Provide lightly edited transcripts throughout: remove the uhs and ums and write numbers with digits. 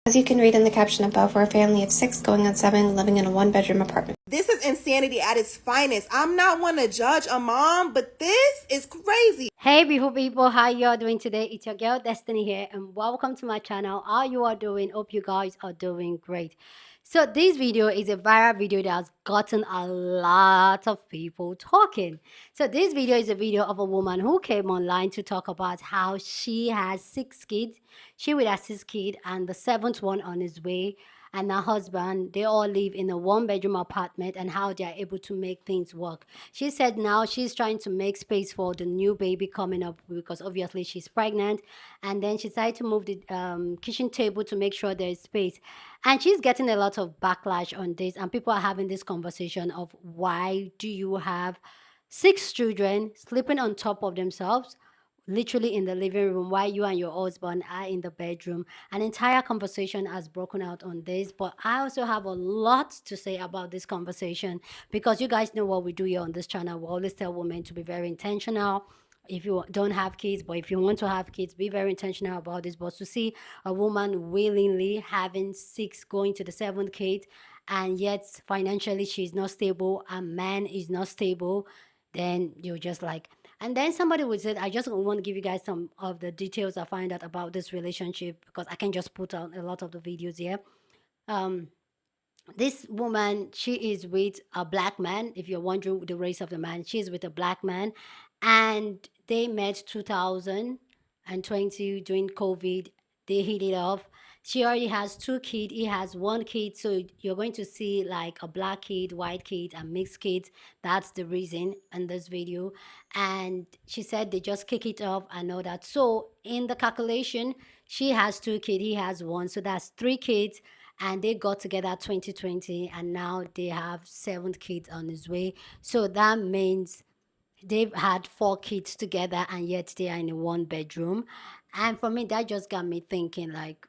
As you can read in the caption above, we're a family of 6 going on 7 living in a 1-bedroom apartment. This is insanity at its finest. I'm not one to judge a mom, but this is crazy. Hey beautiful people, how you all doing today? It's your girl Destiny here and welcome to my channel. How you are doing? Hope you guys are doing great. So this video is a viral video that has gotten a lot of people talking. So this video is a video of a woman who came online to talk about how she has 6 kids. She with her 6 kids and the 7th one on his way, and her husband, they all live in a 1-bedroom apartment, and how they are able to make things work. She said now she's trying to make space for the new baby coming up because obviously she's pregnant, and then she decided to move the kitchen table to make sure there is space. And she's getting a lot of backlash on this, and people are having this conversation of why do you have 6 children sleeping on top of themselves, literally in the living room, while you and your husband are in the bedroom. An entire conversation has broken out on this, but I also have a lot to say about this conversation because you guys know what we do here on this channel. We always tell women to be very intentional. If you don't have kids, but if you want to have kids, be very intentional about this. But to see a woman willingly having 6 going to the 7th kid, and yet financially she's not stable, a man is not stable, then you're just like. And then somebody would say, I just want to give you guys some of the details I find out about this relationship because I can just put out a lot of the videos here. This woman, she is with a black man. If you're wondering the race of the man, she's with a black man, and they met 2020 during COVID. They hit it off. She already has 2 kids. He has 1 kid. So you're going to see like a black kid, white kid, and mixed kids. That's the reason in this video. And she said they just kick it off and all that. So in the calculation, she has 2 kids. He has 1. So that's 3 kids. And they got together 2020. And now they have 7 kids on his way. So that means they've had 4 kids together, and yet they are in a 1-bedroom. And for me, that just got me thinking like,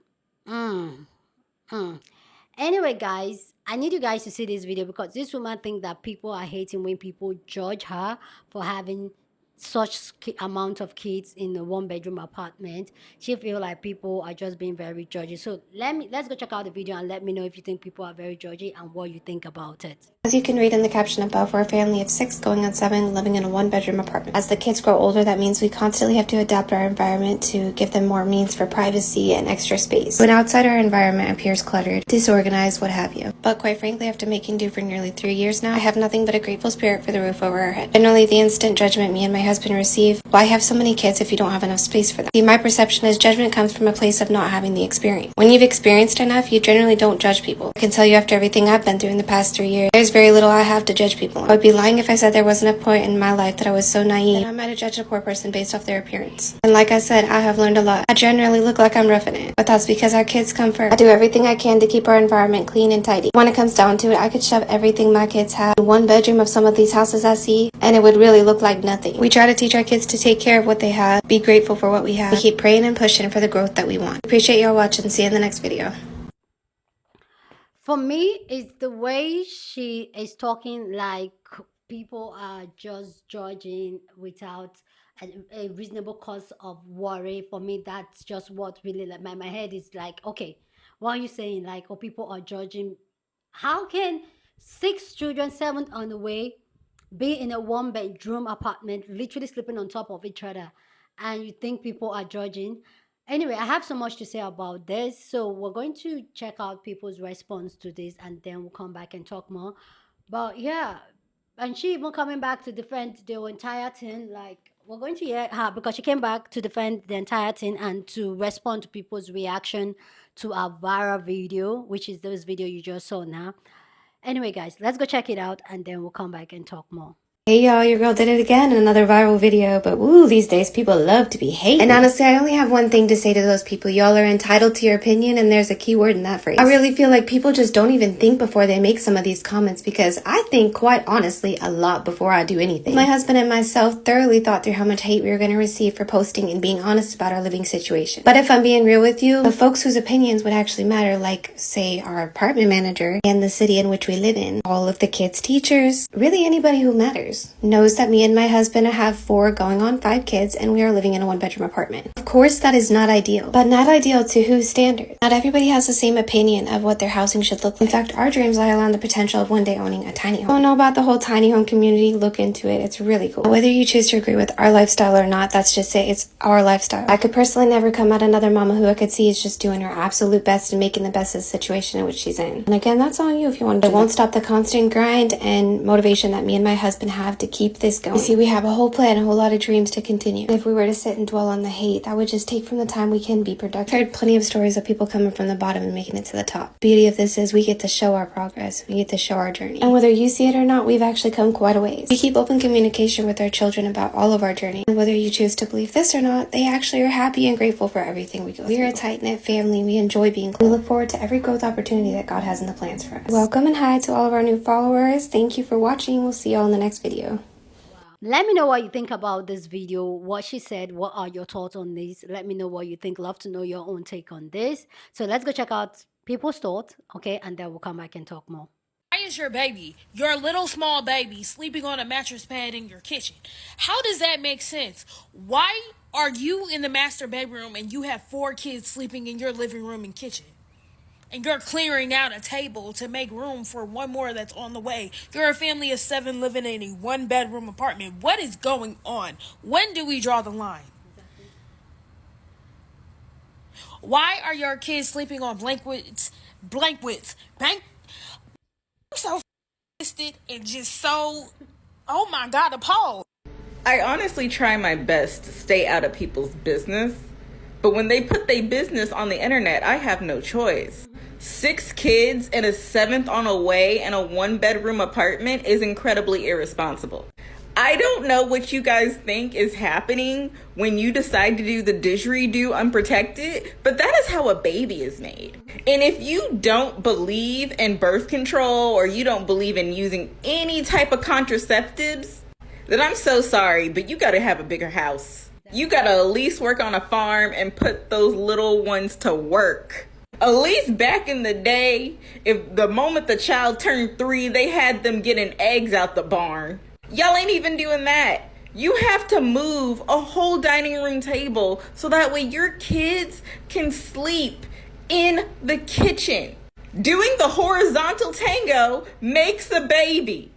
anyway guys, I need you guys to see this video because this woman thinks that people are hating when people judge her for having such amount of kids in a 1-bedroom apartment. She feel like people are just being very judgy. So let's go check out the video and let me know if you think people are very judgy and what you think about it. As you can read in the caption above, we're a family of 6 going on 7 living in a 1-bedroom apartment. As the kids grow older, that means we constantly have to adapt our environment to give them more means for privacy and extra space. When outside our environment appears cluttered, disorganized, what have you. But quite frankly, after making do for nearly 3 years now, I have nothing but a grateful spirit for the roof over our head. Generally, the instant judgment me and my husband receive, why have so many kids if you don't have enough space for them? See, my perception is judgment comes from a place of not having the experience. When you've experienced enough, you generally don't judge people. I can tell you after everything I've been through in the past 3 years, there's very little I have to judge people. I would be lying if I said there wasn't a point in my life that I was so naive that I might have judged a poor person based off their appearance. And like I said, I have learned a lot. I generally look like I'm roughing it, but that's because our kids come first. I do everything I can to keep our environment clean and tidy. When it comes down to it, I could shove everything my kids have in 1 bedroom of some of these houses I see, and it would really look like nothing. We try to teach our kids to take care of what they have, be grateful for what we have, we keep praying and pushing for the growth that we want. Appreciate y'all watching. See you in the next video. For me, it's the way she is talking like people are just judging without a reasonable cause of worry. For me, that's just what really like my head is like, okay, what are you saying? Like, oh, people are judging. How can 6 children, 7 on the way, be in a 1-bedroom apartment, literally sleeping on top of each other, and you think people are judging? Anyway, I have so much to say about this, so we're going to check out people's response to this and then we'll come back and talk more. But yeah, and she even coming back to defend the entire thing. Like, we're going to hear her because she came back to defend the entire thing and to respond to people's reaction to our viral video, which is this video you just saw now. Anyway guys, let's go check it out and then we'll come back and talk more. Hey y'all, your girl did it again in another viral video, but woo, these days people love to be hating. And honestly, I only have one thing to say to those people. Y'all are entitled to your opinion, and there's a key word in that phrase. I really feel like people just don't even think before they make some of these comments, because I think, quite honestly, a lot before I do anything. My husband and myself thoroughly thought through how much hate we were going to receive for posting and being honest about our living situation. But if I'm being real with you, the folks whose opinions would actually matter, like, say, our apartment manager and the city in which we live in, all of the kids' teachers, really anybody who matters. years, knows that me and my husband have 4 going on 5 kids, and we are living in a 1-bedroom apartment. Of course, that is not ideal, but not ideal to whose standards? Not everybody has the same opinion of what their housing should look like. In fact, our dreams lie around the potential of one day owning a tiny home. Don't know about the whole tiny home community? Look into it. It's really cool. Whether you choose to agree with our lifestyle or not, that's just it. It's our lifestyle. I could personally never come at another mama who I could see is just doing her absolute best and making the best of the situation in which she's in. And again, that's on you if you want to. It won't stop the constant grind and motivation that me and my husband have to keep this going. You see, we have a whole plan, a whole lot of dreams to continue. If we were to sit and dwell on the hate, that would just take from the time we can be productive. I've heard plenty of stories of people coming from the bottom and making it to the top. The beauty of this is we get to show our progress. We get to show our journey. And whether you see it or not, we've actually come quite a ways. We keep open communication with our children about all of our journey. And whether you choose to believe this or not, they actually are happy and grateful for everything we go through. We're a tight-knit family. We enjoy being close. We look forward to every growth opportunity that God has in the plans for us. Welcome and hi to all of our new followers. Thank you for watching. We'll see you all in the next video. Let me know what you think about this video, what she said. What are your thoughts on this? Let me know what you think. Love to know your own take on this. So let's go check out people's thoughts, okay? And then we'll come back and talk more. Why is your baby, your little small baby, sleeping on a mattress pad in your kitchen? How does that make sense? Why are you in the master bedroom and you have 4 kids sleeping in your living room and kitchen? And you're clearing out a table to make room for one more that's on the way. You're a family of 7 living in a 1-bedroom apartment. What is going on? When do we draw the line? Why are your kids sleeping on blankets? I'm so twisted and just so, oh my God, appalled. I honestly try my best to stay out of people's business, but when they put their business on the internet, I have no choice. 6 kids and a 7th on the way in a 1-bedroom apartment is incredibly irresponsible. I don't know what you guys think is happening when you decide to do the didgeridoo unprotected, but that is how a baby is made. And if you don't believe in birth control or you don't believe in using any type of contraceptives, then I'm so sorry, but you gotta have a bigger house. You gotta at least work on a farm and put those little ones to work. At least back in the day, if the moment the child turned 3, they had them getting eggs out the barn. Y'all ain't even doing that. You have to move a whole dining room table so that way your kids can sleep in the kitchen. Doing the horizontal tango makes a baby.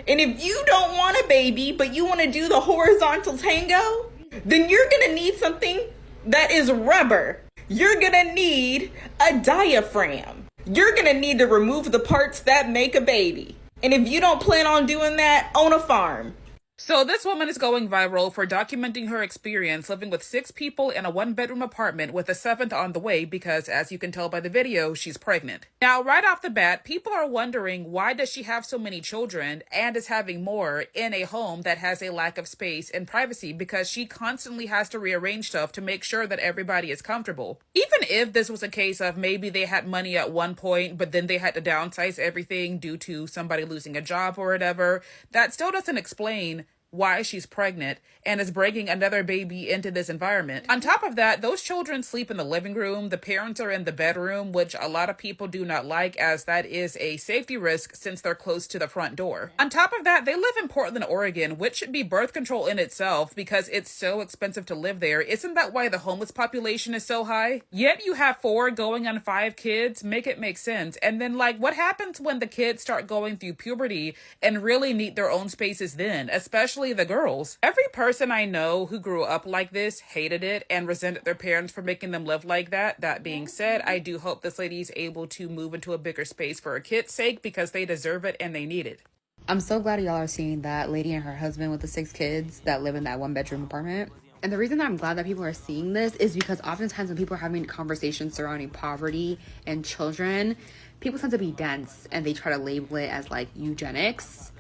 And if you don't want a baby, but you want to do the horizontal tango, then you're going to need something that is rubber. You're going to need a diaphragm. You're going to need to remove the parts that make a baby. And if you don't plan on doing that, own a farm. So this woman is going viral for documenting her experience living with 6 people in a 1-bedroom apartment with a 7th on the way because, as you can tell by the video, she's pregnant. Now, right off the bat, people are wondering why does she have so many children and is having more in a home that has a lack of space and privacy because she constantly has to rearrange stuff to make sure that everybody is comfortable. Even if this was a case of maybe they had money at one point, but then they had to downsize everything due to somebody losing a job or whatever, that still doesn't explain why she's pregnant and is bringing another baby into this environment. On top of that, those children sleep in the living room. The parents are in the bedroom, which a lot of people do not like as that is a safety risk since they're close to the front door. On top of that, they live in Portland, Oregon, which should be birth control in itself because it's so expensive to live there. Isn't that why the homeless population is so high? Yet you have 4 going on 5 kids. Make it make sense. And then like what happens when the kids start going through puberty and really need their own spaces then, especially the girls? Every person I know who grew up like this hated it and resented their parents for making them live like that. That being said, I do hope this lady is able to move into a bigger space for her kids' sake because they deserve it and they need it. I'm so glad y'all are seeing that lady and her husband with the 6 kids that live in that 1-bedroom apartment. And the reason that I'm glad that people are seeing this is because oftentimes when people are having conversations surrounding poverty and children, people tend to be dense and they try to label it as like eugenics.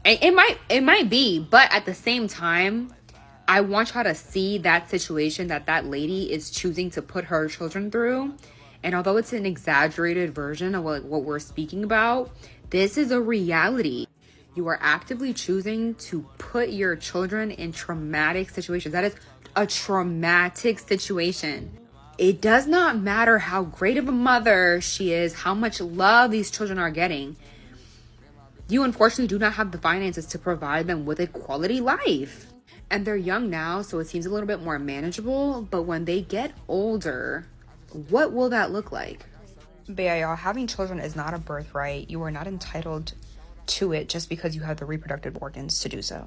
And it might be, but at the same time, I want y'all to see that situation that that lady is choosing to put her children through. And although it's an exaggerated version of what we're speaking about, this is a reality. You are actively choosing to put your children in traumatic situations. That is a traumatic situation. It does not matter how great of a mother she is, how much love these children are getting. You unfortunately do not have the finances to provide them with a quality life. And they're young now, so it seems a little bit more manageable. But when they get older, what will that look like? But yeah, y'all, having children is not a birthright. You are not entitled to it just because you have the reproductive organs to do so.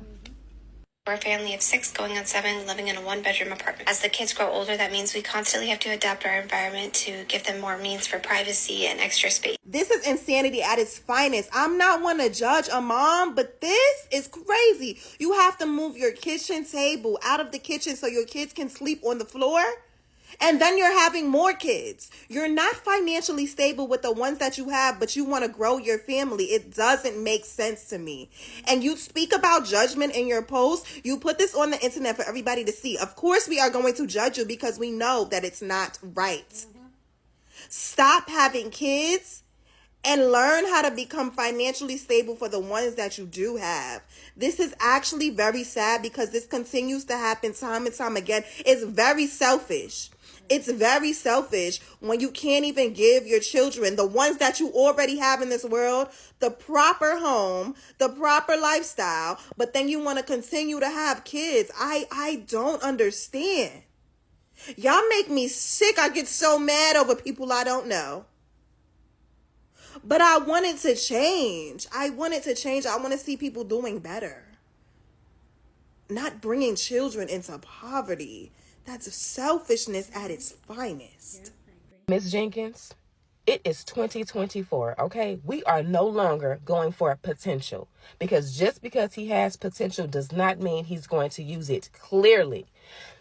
We're a family of 6 going on 7, living in a 1-bedroom apartment. As the kids grow older, that means we constantly have to adapt our environment to give them more means for privacy and extra space. This is insanity at its finest. I'm not one to judge a mom, but this is crazy. You have to move your kitchen table out of the kitchen so your kids can sleep on the floor. And then you're having more kids. You're not financially stable with the ones that you have, but you want to grow your family. It doesn't make sense to me. And you speak about judgment in your post. You put this on the internet for everybody to see. Of course, we are going to judge you because we know that it's not right. Stop having kids and learn how to become financially stable for the ones that you do have. This is actually very sad because this continues to happen time and time again. It's very selfish. It's very selfish when you can't even give your children, the ones that you already have in this world, the proper home, the proper lifestyle, but then you want to continue to have kids. I don't understand. Y'all make me sick. I get so mad over people I don't know. But I want it to change. I want to see people doing better. Not bringing children into poverty. That's selfishness at its finest. Miss Jenkins, it is 2024, okay? We are no longer going for potential. Because just because he has potential does not mean he's going to use it clearly.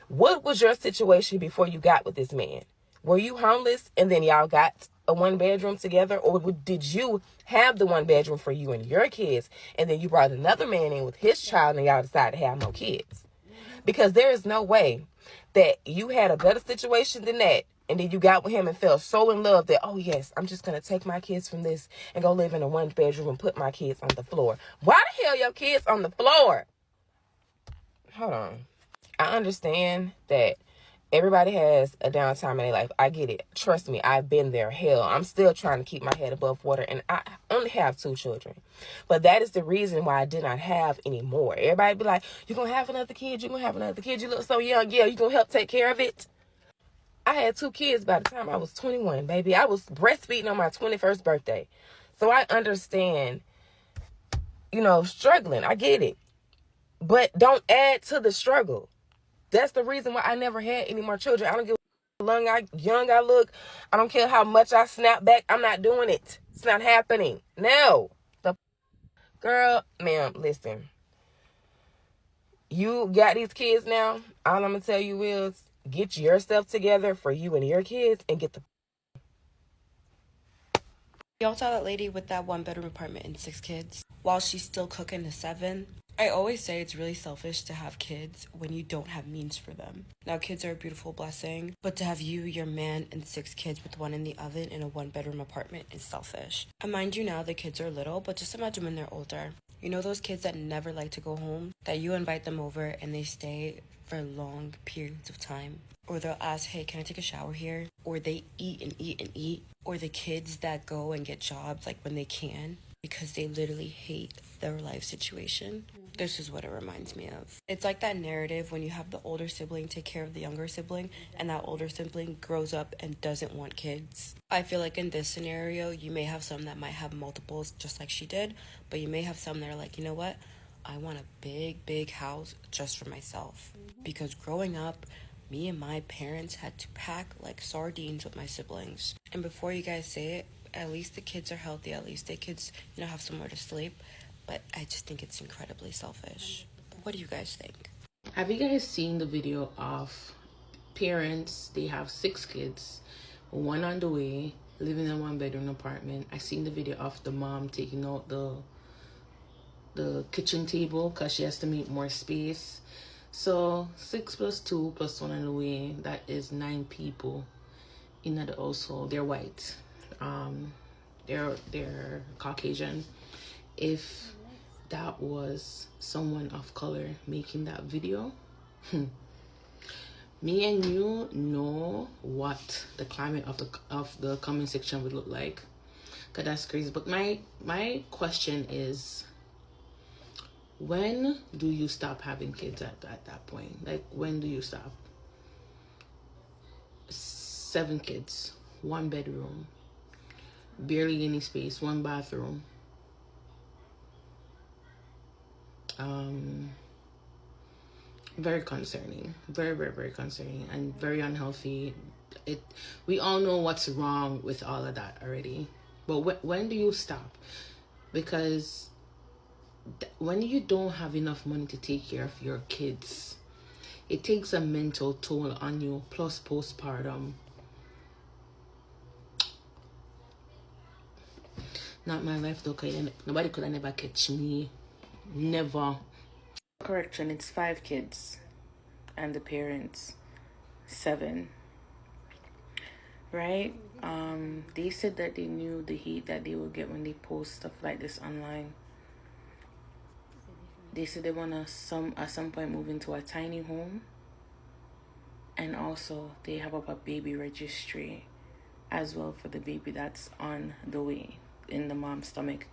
What was your situation before you got with this man? Were you homeless and then y'all got a 1-bedroom together? Or did you have the 1-bedroom for you and your kids and then you brought another man in with his child and y'all decided to have no kids? Because there is no way that you had a better situation than that and then you got with him and fell so in love that, oh yes, I'm just going to take my kids from this and go live in a 1-bedroom and put my kids on the floor. Why the hell your kids on the floor? Hold on. I understand that everybody has a downtime in their life. I get it. Trust me, I've been there. Hell, I'm still trying to keep my head above water, and I only have 2 children. But that is the reason why I did not have any more. Everybody be like, you're going to have another kid. You're going to have another kid. You look so young. Yeah, you going to help take care of it? I had 2 kids by the time I was 21, baby. I was breastfeeding on my 21st birthday. So I understand, struggling. I get it. But don't add to the struggle. That's the reason why I never had any more children. I don't give a how young I look. I don't care how much I snap back. I'm not doing it. It's not happening. No. Girl, ma'am, listen. You got these kids now. All I'm going to tell you is get yourself together for you and your kids and get the... Y'all saw that lady with that 1-bedroom apartment and 6 kids while she's still cooking to 7. I always say it's really selfish to have kids when you don't have means for them. Now, kids are a beautiful blessing, but to have you, your man, and 6 kids with 1 in the oven in a 1-bedroom apartment is selfish. And mind you, now the kids are little, but just imagine when they're older. You know those kids that never like to go home? That you invite them over and they stay for long periods of time? Or they'll ask, hey, can I take a shower here? Or they eat and eat and eat. Or the kids that go and get jobs like when they can because they literally hate their life situation. This is what it reminds me of. It's like that narrative when you have the older sibling take care of the younger sibling and that older sibling grows up and doesn't want kids. I feel like in this scenario, you may have some that might have multiples just like she did, but you may have some that are like, you know what? I want a big, big house just for myself. Because growing up, me and my parents had to pack like sardines with my siblings. And before you guys say it, at least the kids are healthy. At least the kids, have somewhere to sleep. But I just think it's incredibly selfish. What do you guys think? Have you guys seen the video of parents? They have 6 kids, 1 on the way, living in a 1-bedroom apartment. I seen the video of the mom taking out the kitchen table because she has to make more space. So 6 plus 2 plus 1 on the way, that is 9 people in the household. They're white. They're Caucasian. If that was someone of color making that video, me and you know what the climate of the comment section would look like. because that's crazy. But my question is, when do you stop having kids at that point? Like, when do you stop? 7 kids, 1 bedroom, barely any space, 1 bathroom. Very concerning, very, very, very concerning, and very unhealthy. We all know what's wrong with all of that already, but when do you stop? Because when you don't have enough money to take care of your kids, it takes a mental toll on you, plus postpartum. Not my life though, cause nobody could have never catch me. Never. Correction, it's 5 kids and the parents 7. Right? They said that they knew the heat that they would get when they post stuff like this online. They said they want to at some point move into a tiny home, and also they have up a baby registry as well for the baby that's on the way in the mom's stomach.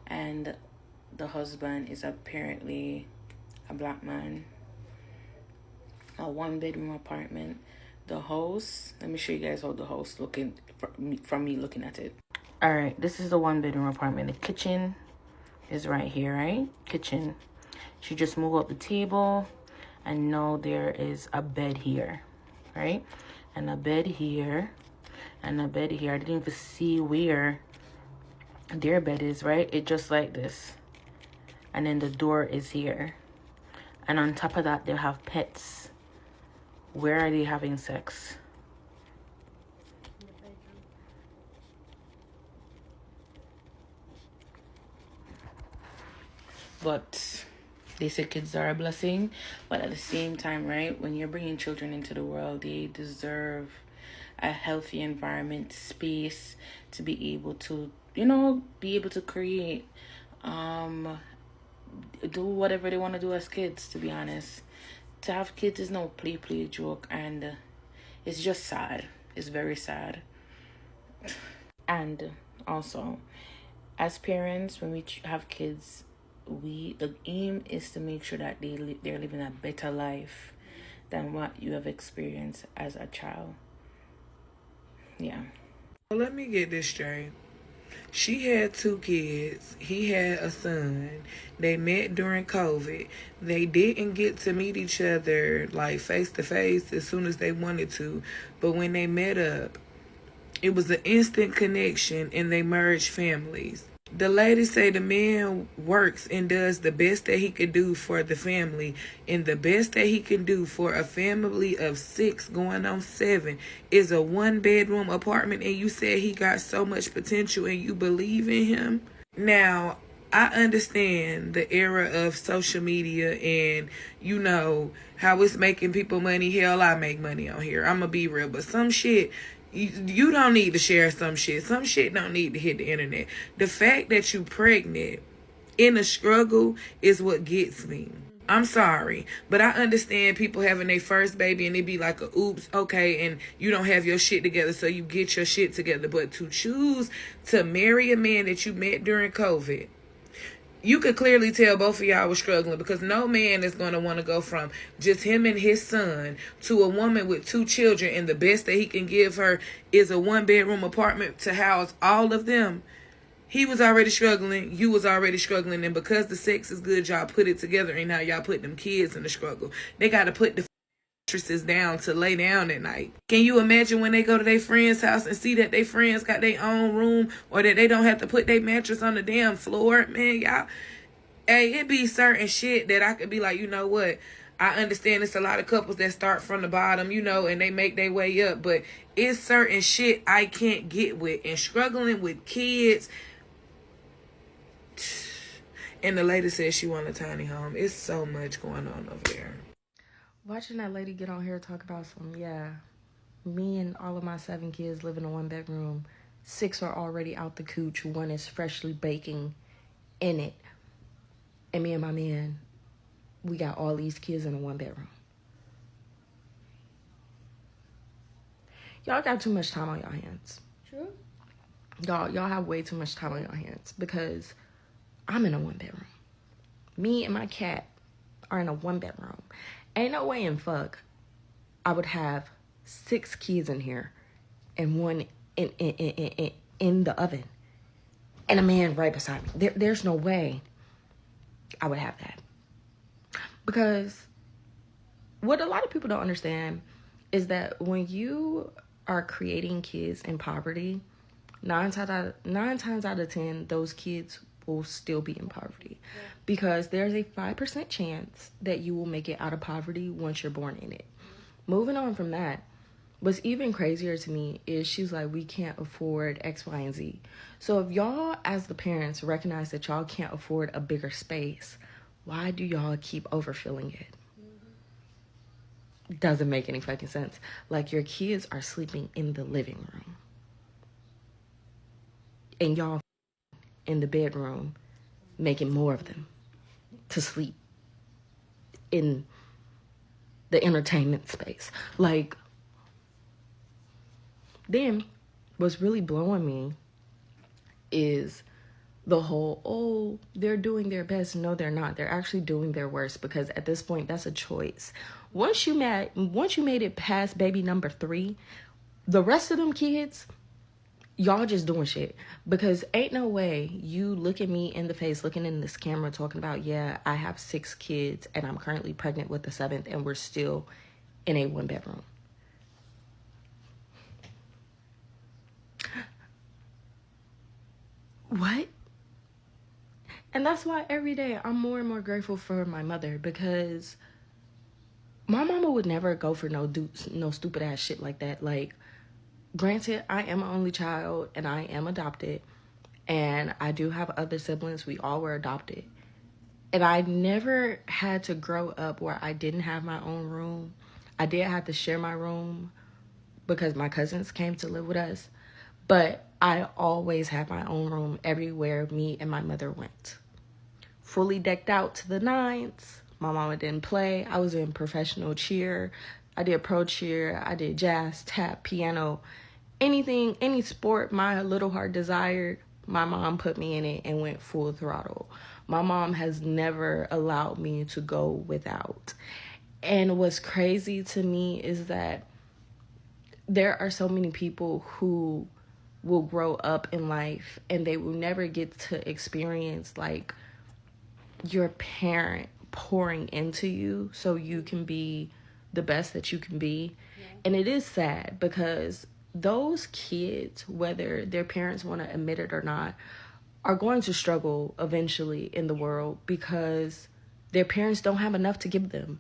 And the husband is apparently a black man. A 1-bedroom apartment. The house, let me show you guys how the house looking from me looking at it. All right, this is the 1-bedroom apartment. The kitchen is right here, right? Kitchen. She just moved up the table, and now there is a bed here, right? And a bed here, and a bed here. I didn't even see where their bed is, right? It just like this. And then the door is here. And on top of that, they have pets. Where are they having sex? But they say kids are a blessing. But at the same time, right, when you're bringing children into the world, they deserve a healthy environment, space to be able to, create, do whatever they want to do as kids, to be honest. To have kids is no play joke, and it's just sad. It's very sad. And also, as parents, when we have kids, the aim is to make sure that they're living a better life than what you have experienced as a child. Yeah. Well, let me get this straight. She had 2 kids. He had a son. They met during COVID. They didn't get to meet each other like face to face as soon as they wanted to. But when they met up, it was an instant connection, and they merged families. The lady say the man works and does the best that he could do for the family, and the best that he can do for a family of 6 going on 7 is a 1-bedroom apartment, and you said he got so much potential and you believe in him. Now, I understand the era of social media and how it's making people money. Hell, I make money on here. I'm gonna be real, but some shit, you don't need to share some shit. Some shit don't need to hit the internet. The fact that you pregnant in a struggle is what gets me. I'm sorry, but I understand people having their first baby and it be like a oops, okay, and you don't have your shit together, so you get your shit together. But to choose to marry a man that you met during COVID, you could clearly tell both of y'all were struggling, because no man is going to want to go from just him and his son to a woman with 2 children, and the best that he can give her is a 1-bedroom apartment to house all of them. He was already struggling. You was already struggling. And because the sex is good, y'all put it together, and now y'all put them kids in the struggle. They got to put the mattresses down to lay down at night. Can you imagine when they go to their friend's house and see that their friends got their own room, or that they don't have to put their mattress on the damn floor? Man, y'all, hey, it be certain shit that I could be like, you know what? I understand it's a lot of couples that start from the bottom, and they make their way up. But it's certain shit I can't get with. And struggling with kids. And the lady said she want a tiny home. It's so much going on over there. Watching that lady get on here talk about me and all of my 7 kids live in a 1-bedroom. 6 are already out the cooch. 1 is freshly baking in it. And me and my man, we got all these kids in a 1-bedroom. Y'all got too much time on y'all hands. True. y'all have way too much time on your hands, because I'm in a 1-bedroom. Me and my cat are in a 1-bedroom. Ain't no way in fuck I would have 6 kids in here and one in the oven and a man right beside me. There's no way I would have that. Because what a lot of people don't understand is that when you are creating kids in poverty, 9 times out of 10, those kids will still be in poverty. Because there's a 5% chance that you will make it out of poverty once you're born in it. Moving on from that, what's even crazier to me is she's like, we can't afford X, Y, and Z. So if y'all, as the parents, recognize that y'all can't afford a bigger space, why do y'all keep overfilling it? Doesn't make any fucking sense. Like, your kids are sleeping in the living room, and y'all in the bedroom making more of them to sleep in the entertainment space. Like, then what's really blowing me is the whole, oh, they're doing their best. No, they're not. They're actually doing their worst, because at this point, that's a choice. Once you made it past baby number 3, the rest of them kids, y'all just doing shit. Because ain't no way you look at me in the face, looking in this camera, talking about, yeah, I have 6 kids and I'm currently pregnant with the 7th, and we're still in a 1-bedroom. What? And that's why every day I'm more and more grateful for my mother, because my mama would never go for no stupid ass shit like that. Like, granted, I am an only child and I am adopted, and I do have other siblings. We all were adopted. And I never had to grow up where I didn't have my own room. I did have to share my room because my cousins came to live with us. But I always had my own room everywhere me and my mother went. Fully decked out to the nines. My mama didn't play. I was in professional cheer. I did pro cheer. I did jazz, tap, piano. Anything, any sport my little heart desired, my mom put me in it and went full throttle. My mom has never allowed me to go without. And what's crazy to me is that there are so many people who will grow up in life and they will never get to experience, like, your parent pouring into you so you can be the best that you can be. And it is sad, because those kids, whether their parents want to admit it or not, are going to struggle eventually in the world, because their parents don't have enough to give them.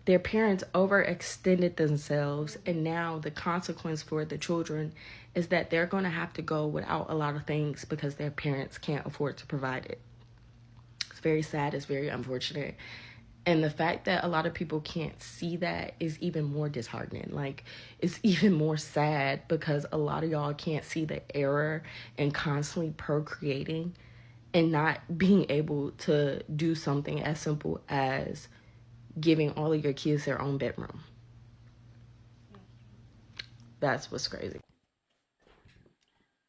Their parents overextended themselves, and now the consequence for the children is that they're going to have to go without a lot of things because their parents can't afford to provide it. It's very sad. It's very unfortunate. And the fact that a lot of people can't see that is even more disheartening. Like, it's even more sad, because a lot of y'all can't see the error in constantly procreating and not being able to do something as simple as giving all of your kids their own bedroom. That's what's crazy.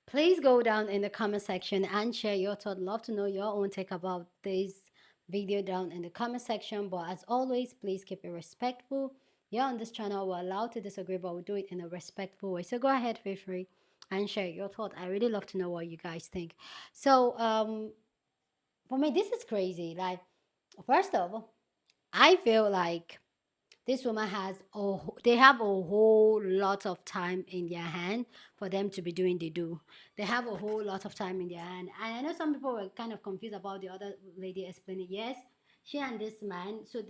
Please go down in the comment section and share your thought. Love to know your own take about this video down in the comment section. But as always, please keep it respectful. Yeah, on this channel, we're allowed to disagree, but we'll do it in a respectful way. So go ahead, feel free and share your thought. I really love to know what you guys think. So for me, this is crazy. Like, first of all, I feel like this woman they have a whole lot of time in their hand for them to be doing they do. They have a whole lot of time in their hand. And I know some people were kind of confused about the other lady explaining. Yes, she and this man, so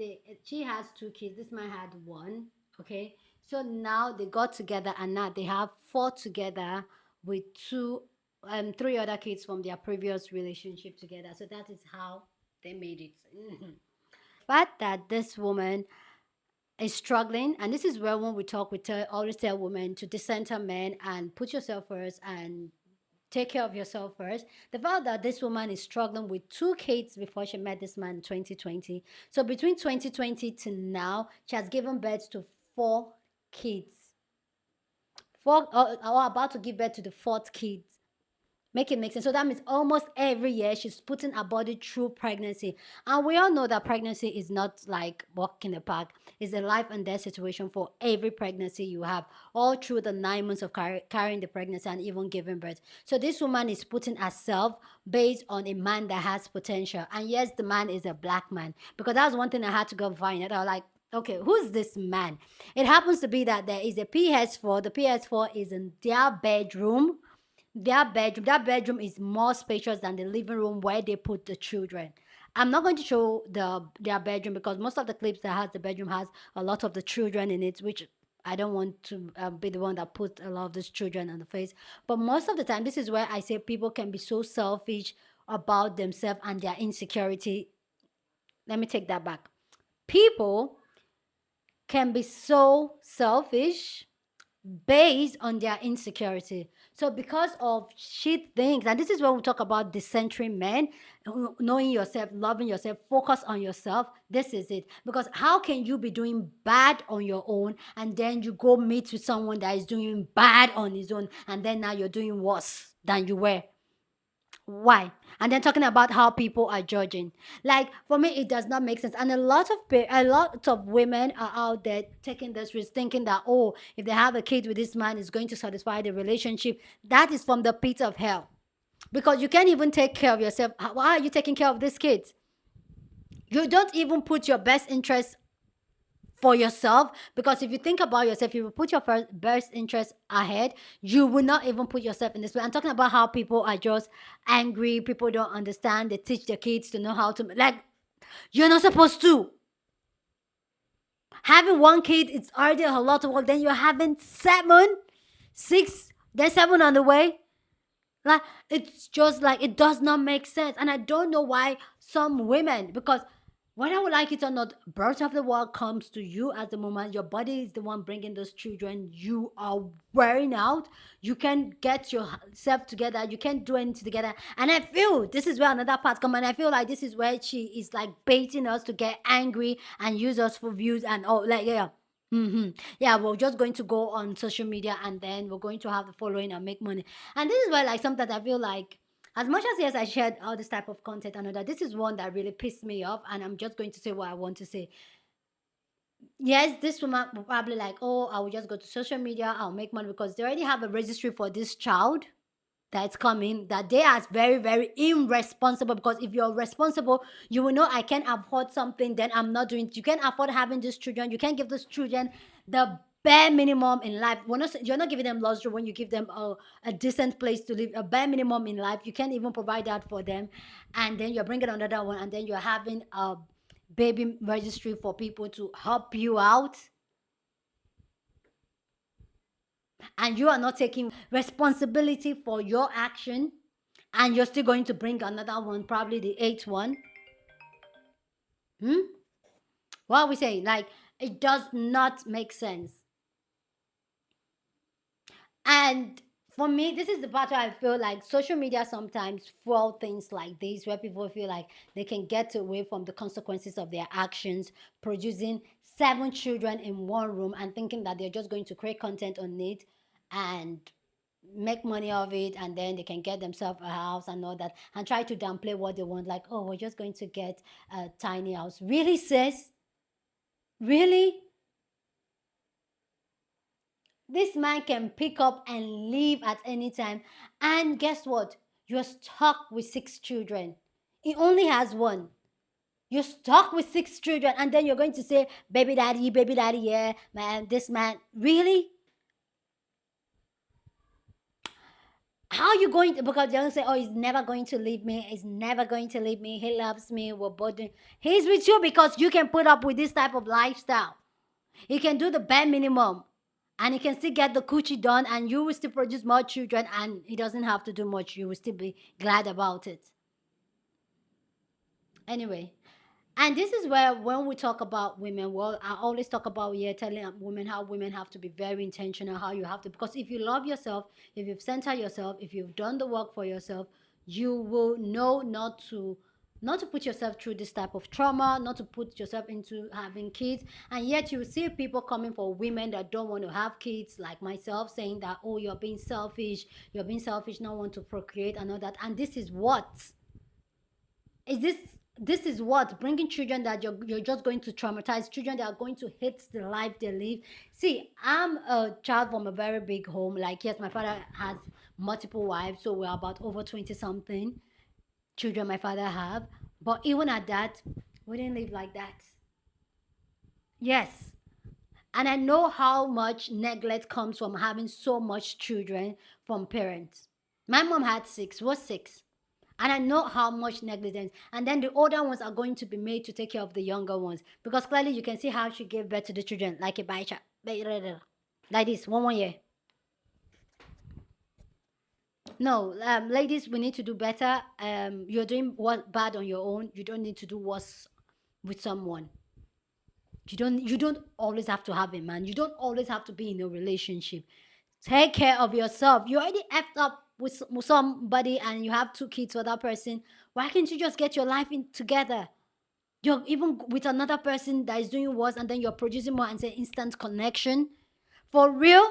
she has 2 kids. This man had 1. Okay. So now they got together, and now they have 4 together with 3 other kids from their previous relationship together. So that is how they made it. Fact that this woman is struggling, and this is where when we talk, we always tell women to decenter men and put yourself first and take care of yourself first. The fact that this woman is struggling with 2 kids before she met this man in 2020. So between 2020 to now, she has given birth to 4 kids. 4, or about to give birth to the 4th kid. Make it make sense. So that means almost every year she's putting her body through pregnancy. And we all know that pregnancy is not like walk in the park. It's a life and death situation for every pregnancy you have, all through the 9 months of carrying the pregnancy and even giving birth. So this woman is putting herself based on a man that has potential. And yes, the man is a black man. Because that's one thing I had to go find out. I was like, okay, who's this man? It happens to be that there is a PS4. The PS4 is in their bedroom. That bedroom is more spacious than the living room where they put the children. I'm not going to show their bedroom because most of the clips that has the bedroom has a lot of the children in it, which I don't want to be the one that put a lot of these children on the face. But most of the time, this is where I say people can be so selfish about themselves and their insecurity. Let me take that back. People can be so selfish based on their insecurity. So because of shit things, and this is when we talk about decentering men, knowing yourself, loving yourself, focus on yourself. This is it. Because how can you be doing bad on your own and then you go meet with someone that is doing bad on his own and then now you're doing worse than you were? Why? And then talking about how people are judging. Like for me, it does not make sense. And a lot of women are out there taking this risk, thinking that oh, if they have a kid with this man, it's going to satisfy the relationship. That is from the pit of hell, because you can't even take care of yourself. Why are you taking care of this kid? You don't even put your best interest for yourself, because if you think about yourself, if you put your best interest ahead, you will not even put yourself in this way. I'm talking about how people are just angry, people don't understand, they teach their kids to know how to, like, you're not supposed to. Having one kid, it's already a lot of work, then you're having 7, 6, then 7 on the way. Like, it's just like, it does not make sense. And I don't know why some women, because whether we like it or not, birth of the world comes to you at the moment. Your body is the one bringing those children. You are wearing out. You can't get yourself together. You can't do anything together. And I feel this is where another part comes. And I feel like this is where she is like baiting us to get angry and use us for views and all. Like, yeah. Yeah, we're just going to go on social media and then we're going to have the following and make money. And this is where like sometimes I feel like, as much as yes, I shared all this type of content and all that, this is one that really pissed me off, and I'm just going to say what I want to say. Yes, this woman will probably like, oh, I will just go to social media, I'll make money, because they already have a registry for this child that's coming, that they are very, very irresponsible. Because if you're responsible, you will know I can't afford something, then I'm not doing it. You can't afford having these children. You can't give these children the bare minimum in life. You're not giving them luxury when you give them a decent place to live, a bare minimum in life. You can't even provide that for them. And then you're bringing another one, and then you're having a baby registry for people to help you out. And you are not taking responsibility for your action, and you're still going to bring another one, probably the 8th one. What are we saying? Like, it does not make sense. And for me, this is the part where I feel like social media sometimes fuel things like this, where people feel like they can get away from the consequences of their actions, producing 7 children in one room and thinking that they're just going to create content on it and make money of it, and then they can get themselves a house and all that, and try to downplay what they want, like, oh, we're just going to get a tiny house. Really, sis? Really? This man can pick up and leave at any time, and guess what? You're stuck with 6 children. He only has 1. You're stuck with 6 children, and then you're going to say, baby daddy, yeah, man, this man. Really? How are you going to, because they're going to say, oh, he's never going to leave me, he's never going to leave me, he loves me, we're both doing. He's with you because you can put up with this type of lifestyle. He can do the bare minimum, and he can still get the coochie done, and you will still produce more children, and he doesn't have to do much. You will still be glad about it. Anyway, and this is where, when we talk about women, well, I always talk about telling women how women have to be very intentional, how you have to, because if you love yourself, if you've centered yourself, if you've done the work for yourself, you will know not to not to put yourself through this type of trauma, not to put yourself into having kids. And yet you see people coming for women that don't want to have kids, like myself, saying that, oh, you're being selfish, not want to procreate and all that. And this is what is this is what bringing children that you're just going to traumatize, children that are going to hate the life they live. See, I'm a child from a very big home. Like, yes, my father has multiple wives, so we're about over 20 something children my father have. But even at that, we didn't live like that. Yes. And I know how much neglect comes from having so much children from parents. My mom had 6, was 6. And I know how much negligence. And then the older ones are going to be made to take care of the younger ones. Because clearly you can see how she gave birth to the children. Like a baicha. Like this, one year. No, ladies, we need to do better. You're doing what bad on your own. You don't need to do worse with someone. You don't always have to have a man. You don't always have to be in a relationship. Take care of yourself. You already effed up with somebody and you have 2 kids with that person. Why can't you just get your life in together? You're even with another person that is doing worse, and then you're producing more and say instant connection. For real?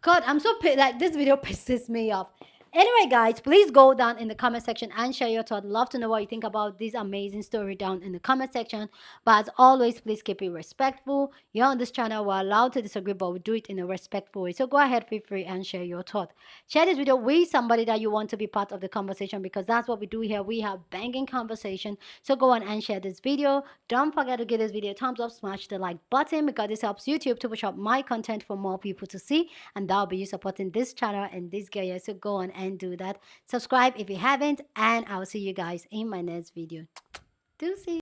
God, I'm so like, this video pisses me off. Anyway, guys, please go down in the comment section and share your thoughts. Love to know what you think about this amazing story down in the comment section. But as always, please keep it respectful. You're on this channel, we're allowed to disagree, but we do it in a respectful way. So go ahead, feel free and share your thoughts. Share this video with somebody that you want to be part of the conversation, because that's what we do here. We have banging conversation. So go on and share this video. Don't forget to give this video a thumbs up, smash the like button, because this helps YouTube to push up my content for more people to see, and that'll be you supporting this channel and this girl. So go on and do that. Subscribe if you haven't, and I'll see you guys in my next video. Deuces.